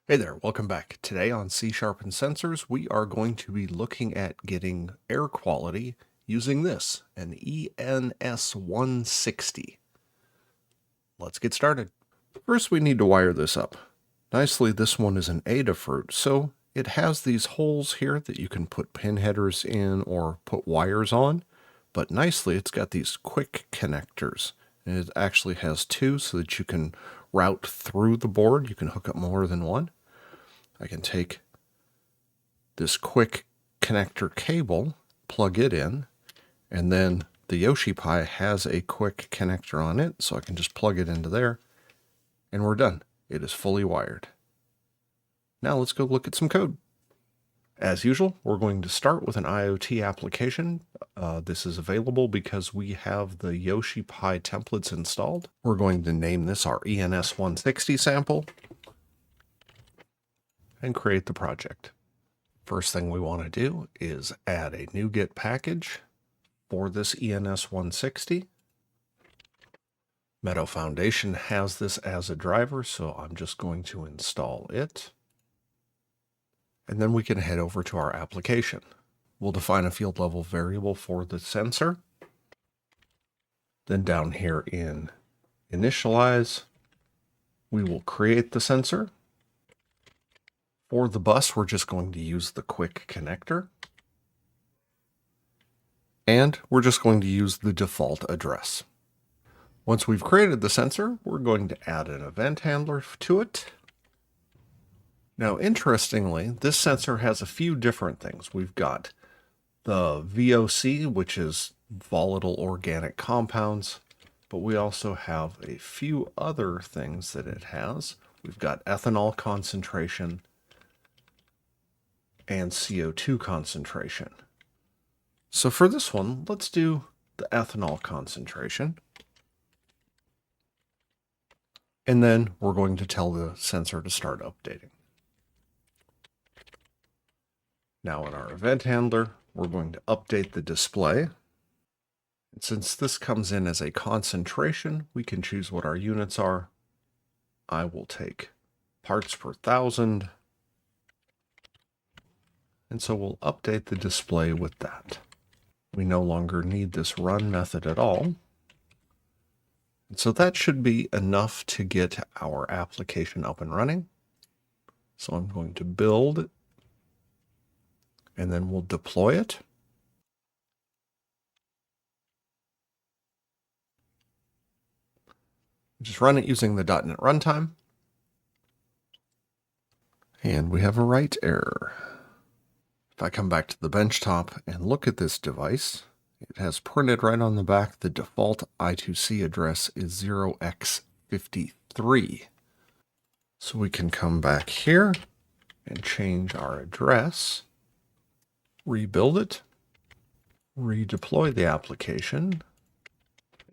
Hey there, welcome back. Today on C# and Sensors, we are going to be looking at getting air quality using this, an ENS160. Let's get started. First, we need to wire this up. Nicely, this one is an Adafruit, so it has these holes here that you can put pin headers in or put wires on, but nicely, it's got these quick connectors. And it actually has two so that you can route through the board. You can hook up more than one. I can take this quick connector cable, plug it in, and then the Yoshi Pi has a quick connector on it, so I can just plug it into there, and we're done. It is fully wired. Now let's go look at some code. As usual, we're going to start with an IoT application. This is available because we have the Yoshi Pi templates installed. We're going to name this our ENS160 sample and create the project. First thing we want to do is add a NuGet package for this ENS160. Meadow Foundation has this as a driver, so I'm just going to install it. And then we can head over to our application. We'll define a field level variable for the sensor. Then down here in Initialize, we will create the sensor. For the bus, we're just going to use the quick connector. And we're just going to use the default address. Once we've created the sensor, we're going to add an event handler to it. Now, interestingly, this sensor has a few different things. We've got the VOC, which is volatile organic compounds, but we also have a few other things that it has. We've got ethanol concentration and CO2 concentration. So for this one, let's do the ethanol concentration. And then we're going to tell the sensor to start updating. Now in our event handler, we're going to update the display. And since this comes in as a concentration, we can choose what our units are. I will take parts per thousand. And so we'll update the display with that. We no longer need this run method at all. And so that should be enough to get our application up and running. So I'm going to build it, and then we'll deploy it. Just run it using the .NET runtime. And we have a write error. If I come back to the benchtop and look at this device, it has printed right on the back the default I2C address is 0x53. So we can come back here and change our address, rebuild it, redeploy the application.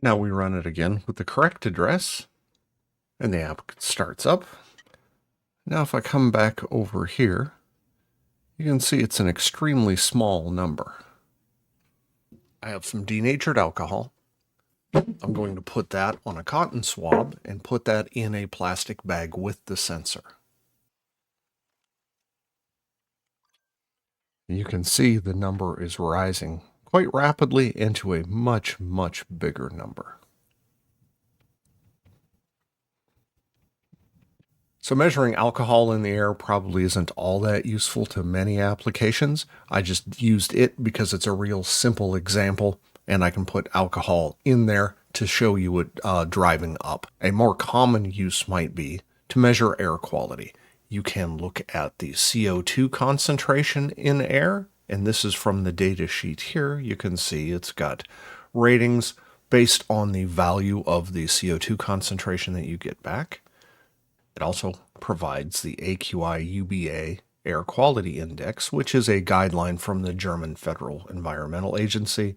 Now we run it again with the correct address, and the app starts up. Now if I come back over here, you can see it's an extremely small number. I have some denatured alcohol. I'm going to put that on a cotton swab and put that in a plastic bag with the sensor. You can see the number is rising quite rapidly into a much, much bigger number. So measuring alcohol in the air probably isn't all that useful to many applications. I just used it because it's a real simple example, and I can put alcohol in there to show you it driving up. A more common use might be to measure air quality. You can look at the CO2 concentration in air, and this is from the data sheet here. You can see it's got ratings based on the value of the CO2 concentration that you get back. It also provides the AQI-UBA Air Quality Index, which is a guideline from the German Federal Environmental Agency.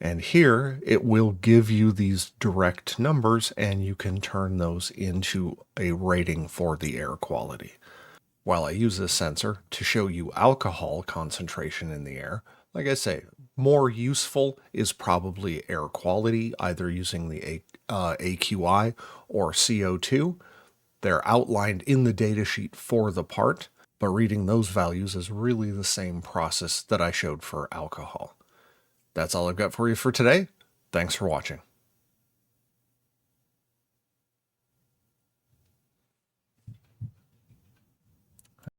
And here it will give you these direct numbers, and you can turn those into a rating for the air quality. While I use this sensor to show you alcohol concentration in the air, like I say, more useful is probably air quality, either using the AQI or CO2. They're outlined in the datasheet for the part, but reading those values is really the same process that I showed for alcohol. That's all I've got for you for today. Thanks for watching.